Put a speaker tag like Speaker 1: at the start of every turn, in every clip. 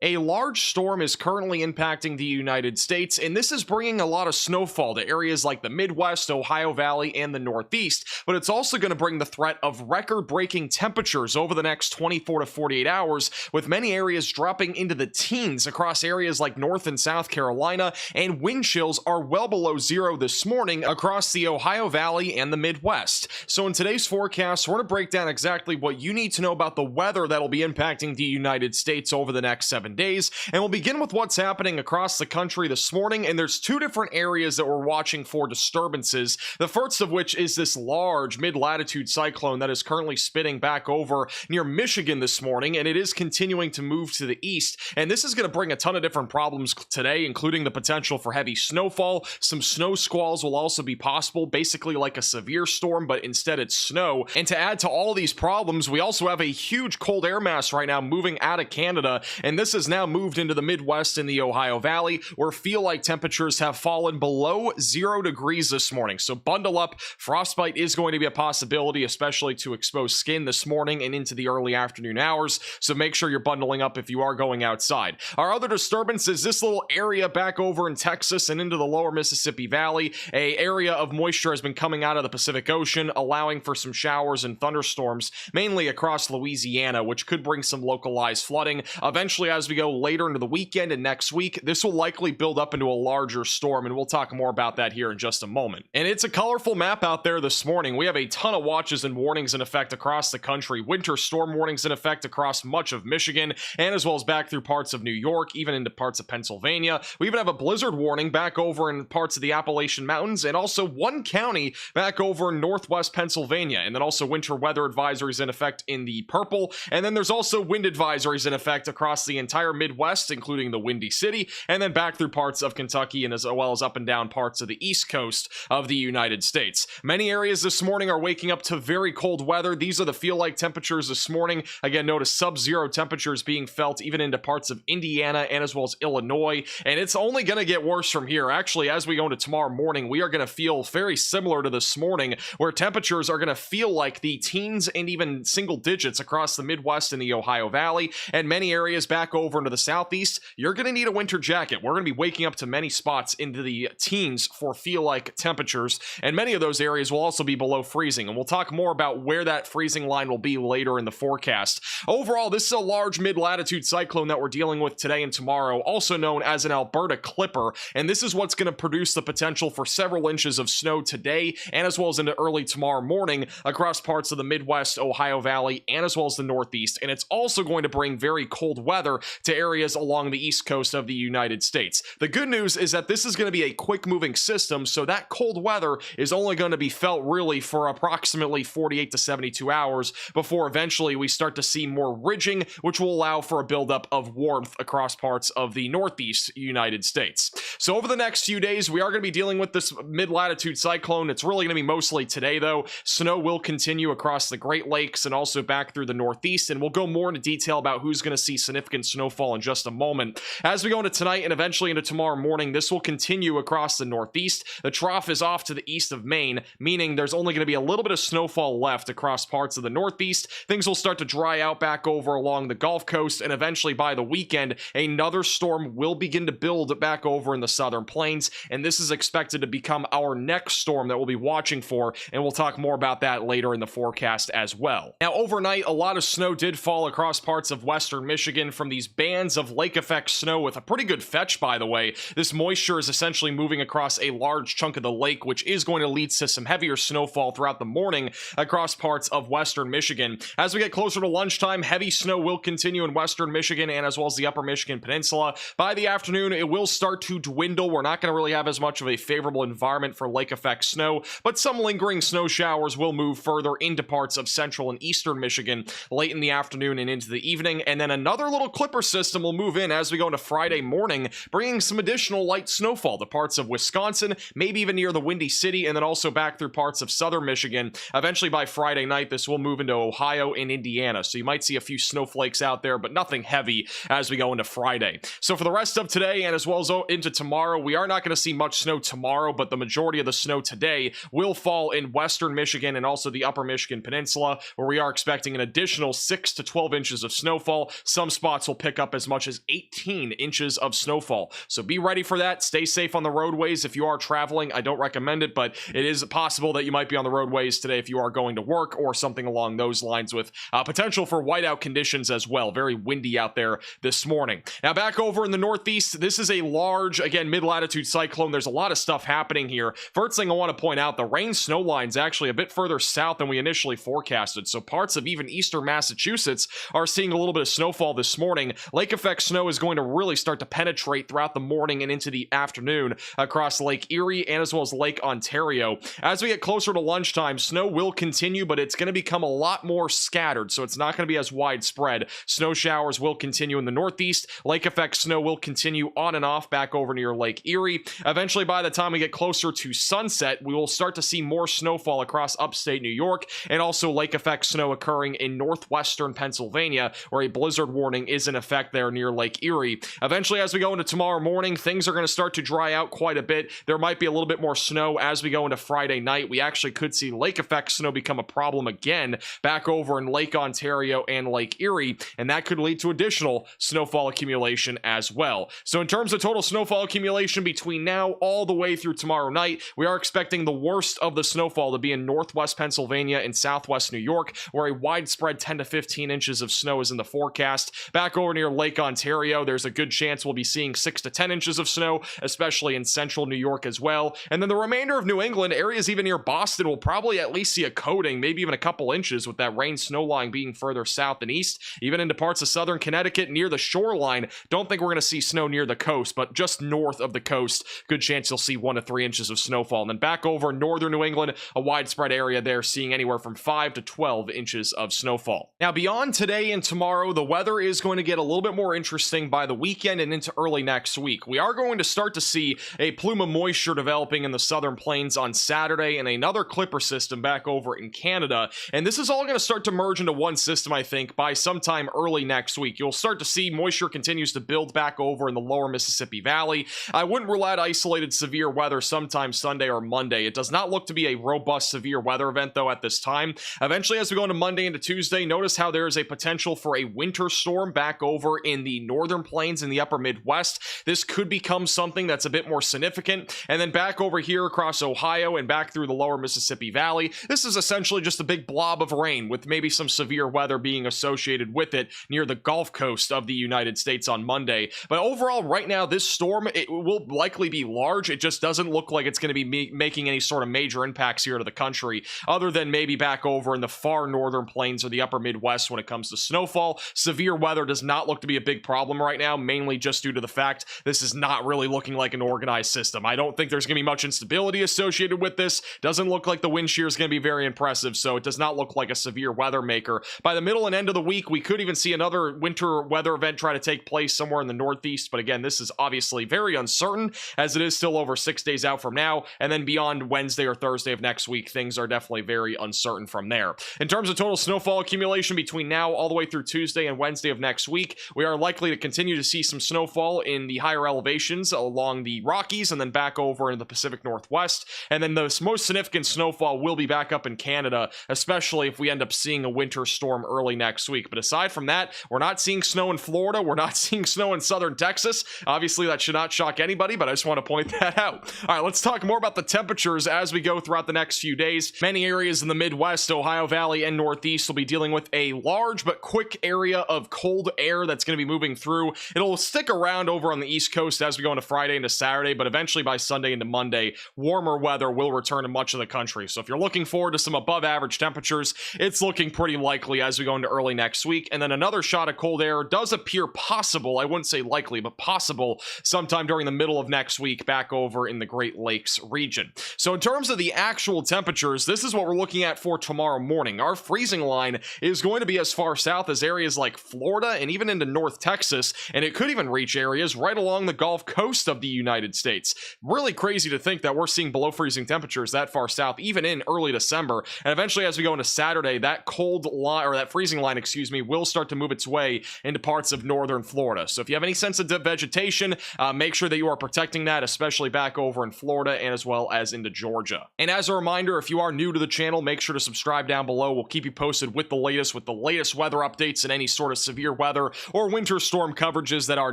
Speaker 1: A large storm is currently impacting the United States, and this is bringing a lot of snowfall to areas like the Midwest, Ohio Valley, and the Northeast, but it's also going to bring the threat of record-breaking temperatures over the next 24 to 48 hours, with many areas dropping into the teens across areas like North and South Carolina, and wind chills are well below zero this morning across the Ohio Valley and the Midwest. So in today's forecast, we're going to break down exactly what you need to know about the weather that'll be impacting the United States over the next 7 days, and we'll begin with what's happening across the country this morning. And there's two different areas that we're watching for disturbances, the first of which is this large mid-latitude cyclone that is currently spinning back over near Michigan this morning, and it is continuing to move to the east, and this is going to bring a ton of different problems today, including the potential for heavy snowfall. Some snow squalls will also be possible, basically like a severe storm, but instead it's snow. And to add to all these problems, we also have a huge cold air mass right now moving out of Canada, and this has now moved into the Midwest and the Ohio Valley, where feel-like temperatures have fallen below 0 degrees this morning. So bundle up. Frostbite is going to be a possibility, especially to exposed skin this morning and into the early afternoon hours. So make sure you're bundling up if you are going outside. Our other disturbance is this little area back over in Texas and into the lower Mississippi Valley. An area of moisture has been coming out of the Pacific Ocean, allowing for some showers and thunderstorms, mainly across Louisiana, which could bring some localized flooding. Eventually, as we go later into the weekend and next week, this will likely build up into a larger storm, and we'll talk more about that here in just a moment. And it's a colorful map out there this morning. We have a ton of watches and warnings in effect across the country. Winter storm warnings in effect across much of Michigan, and as well as back through parts of New York, even into parts of Pennsylvania. We even have a blizzard warning back over in parts of the Appalachian Mountains, and also one county back over in northwest Pennsylvania, and then also winter weather advisories in effect in the purple, and then there's also wind advisories in effect across the entire Midwest, including the Windy City, and then back through parts of Kentucky, and as well as up and down parts of the East Coast of the United States. Many areas this morning are waking up to very cold weather. These are the feel-like temperatures this morning. Again, notice sub-zero temperatures being felt even into parts of Indiana and as well as Illinois, and it's only going to get worse from here. Actually, as we go into tomorrow morning, we are going to feel very similar to this morning, where temperatures are going to feel like the teens and even single digits across the Midwest and the Ohio Valley, and many areas back over into the Southeast. You're going to need a winter jacket. We're going to be waking up to many spots into the teens for feel-like temperatures, and many of those areas will also be below freezing, and we'll talk more about where that freezing line will be later in the forecast. Overall, this is a large mid-latitude cyclone that we're dealing with today and tomorrow, also known as an Alberta Clipper, and this is what's going to produce the potential for several inches of snow today and as well as into early tomorrow morning across parts of the Midwest, Ohio Valley, and as well as the Northeast. And it's also going to bring very cold weather to areas along the east coast of the United States. The good news is that this is going to be a quick moving system, so that cold weather is only going to be felt really for approximately 48 to 72 hours before eventually we start to see more ridging, which will allow for a buildup of warmth across parts of the Northeast United States. So over the next few days, we are going to be dealing with this mid-latitude cyclone. It's really going to be mostly today, though. Snow will continue across the Great Lakes and also back through the Northeast, and we'll go more into detail about who's going to see significant snowfall in just a moment. As we go into tonight and eventually into tomorrow morning, this will continue across the Northeast. The trough is off to the east of Maine, meaning there's only going to be a little bit of snowfall left across parts of the Northeast. Things will start to dry out back over along the Gulf Coast, and eventually by the weekend, another storm will begin to build back over in the southern plains, and this is expected to become our next storm that we'll be watching for, and we'll talk more about that later in the forecast as well. Now, overnight, a lot of snow did fall across parts of western Michigan from these bands of lake effect snow with a pretty good fetch, by the way. This moisture is essentially moving across a large chunk of the lake, which is going to lead to some heavier snowfall throughout the morning across parts of western Michigan. As we get closer to lunchtime, heavy snow will continue in western Michigan and as well as the upper Michigan Peninsula. By the afternoon, it will start to dwindle. We're not going to really have as much of a favorable environment for lake effect snow, but some lingering snow showers will move further into parts of central and eastern Michigan late in the afternoon and into the evening, and then another little clipper system will move in as we go into Friday morning, bringing some additional light snowfall to parts of Wisconsin, maybe even near the Windy City, and then also back through parts of southern Michigan. Eventually by Friday night, this will move into Ohio and Indiana, so you might see a few snowflakes out there, but nothing heavy as we go into Friday. So for the rest of today and as well as into tomorrow, we are not going to see much snow tomorrow, but the majority of the snow today will fall in western Michigan and also the upper Michigan Peninsula, where we are expecting an additional 6 to 12 inches of snowfall. Some spots will pick pick up as much as 18 inches of snowfall. So be ready for that. Stay safe on the roadways if you are traveling. I don't recommend it, but it is possible that you might be on the roadways today if you are going to work or something along those lines, with potential for whiteout conditions as well. Very windy out there this morning. Now back over in the northeast, this is a large, again, mid-latitude cyclone. There's a lot of stuff happening here. First thing I want to point out, the rain snow line is actually a bit further south than we initially forecasted. So parts of even eastern Massachusetts are seeing a little bit of snowfall this morning. Lake effect snow is going to really start to penetrate throughout the morning and into the afternoon across Lake Erie and as well as Lake Ontario. As we get closer to lunchtime, snow will continue, but it's going to become a lot more scattered, so it's not going to be as widespread. Snow showers will continue in the northeast. Lake effect snow will continue on and off back over near Lake Erie. Eventually, by the time we get closer to sunset, we will start to see more snowfall across upstate New York, and also lake effect snow occurring in northwestern Pennsylvania, where a blizzard warning is in effect there near Lake Erie. Eventually, as we go into tomorrow morning, things are going to start to dry out quite a bit. There might be a little bit more snow as we go into Friday night. We actually could see lake effect snow become a problem again back over in Lake Ontario and Lake Erie, and that could lead to additional snowfall accumulation as well. So in terms of total snowfall accumulation between now all the way through tomorrow night, we are expecting the worst of the snowfall to be in northwest Pennsylvania and southwest New York, where a widespread 10 to 15 inches of snow is in the forecast. Back over near Lake Ontario, there's a good chance we'll be seeing 6 to 10 inches of snow, especially in central New York as well. And then the remainder of New England, areas even near Boston, will probably at least see a coating, maybe even a couple inches, with that rain snow line being further south and east, even into parts of southern Connecticut near the shoreline. Don't think we're going to see snow near the coast, but just north of the coast, good chance you'll see 1 to 3 inches of snowfall. And then back over northern New England, a widespread area there seeing anywhere from 5 to 12 inches of snowfall. Now beyond today and tomorrow, the weather is going to get a little bit more interesting by the weekend and into early next week. We are going to start to see a plume of moisture developing in the southern plains on Saturday, and another clipper system back over in Canada. And this is all going to start to merge into one system, I think, by sometime early next week. You'll start to see moisture continues to build back over in the lower Mississippi Valley. I wouldn't rule out isolated severe weather sometime Sunday or Monday. It does not look to be a robust severe weather event, though, at this time. Eventually, as we go into Monday into Tuesday, notice how there is a potential for a winter storm back over in the northern plains in the upper Midwest. This could become something that's a bit more significant. And then back over here across Ohio and back through the lower Mississippi Valley, this is essentially just a big blob of rain with maybe some severe weather being associated with it near the Gulf Coast of the United States on Monday. But overall, right now, this storm, it will likely be large. It just doesn't look like it's going to be making any sort of major impacts here to the country, other than maybe back over in the far northern plains or the upper Midwest when it comes to snowfall. Severe weather does not look to be a big problem right now, mainly just due to the fact this is not really looking like an organized system. I don't think there's going to be much instability associated with this. Doesn't look like the wind shear is going to be very impressive, so it does not look like a severe weather maker. By the middle and end of the week, we could even see another winter weather event try to take place somewhere in the northeast, but again, this is obviously very uncertain, as it is still over 6 days out from now, and then beyond Wednesday or Thursday of next week, things are definitely very uncertain from there. In terms of total snowfall accumulation between now all the way through Tuesday and Wednesday of next week, we are likely to continue to see some snowfall in the higher elevations along the Rockies and then back over in the Pacific Northwest, and then the most significant snowfall will be back up in Canada, especially if we end up seeing a winter storm early next week. But aside from that, we're not seeing snow in Florida, we're not seeing snow in southern Texas. Obviously, that should not shock anybody, but I just want to point that out. All right, let's talk more about the temperatures as we go throughout the next few days. Many areas in the Midwest, Ohio Valley, and Northeast will be dealing with a large but quick area of cold air that's going to be moving through. It'll stick around over on the East Coast as we go into Friday into Saturday, but eventually by Sunday into Monday, warmer weather will return to much of the country. So if you're looking forward to some above average temperatures, it's looking pretty likely as we go into early next week. And then another shot of cold air does appear possible, I wouldn't say likely, but possible sometime during the middle of next week back over in the Great Lakes region. So in terms of the actual temperatures, this is what we're looking at for tomorrow morning. Our freezing line is going to be as far south as areas like Florida and even into North Texas, and it could even reach areas right along the Gulf Coast of the United States. Really crazy to think that we're seeing below freezing temperatures that far south, even in early December. And eventually, as we go into Saturday, that cold line, or that freezing line, excuse me, will start to move its way into parts of northern Florida. So if you have any sensitive vegetation, make sure that you are protecting that, especially back over in Florida and as well as into Georgia. And as a reminder, if you are new to the channel, make sure to subscribe down below. We'll keep you posted with the latest weather updates and any sort of severe weather or winter storm coverages that are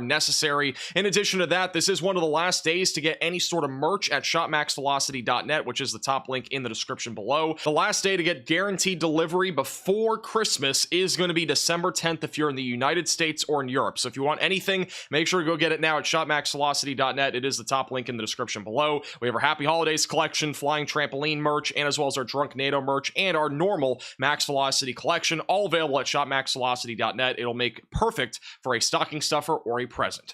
Speaker 1: necessary. In addition to that, this is one of the last days to get any sort of merch at shopmaxvelocity.net, which is the top link in the description below. The last day to get guaranteed delivery before Christmas is going to be December 10th if you're in the United States or in Europe. So if you want anything, make sure to go get it now at shopmaxvelocity.net. It is the top link in the description below. We have our Happy Holidays collection, flying trampoline merch, and as well as our Drunk NATO merch and our normal Max Velocity collection, all available at shopmaxvelocity.net. It'll make perfect for a stocking stuffer or a present.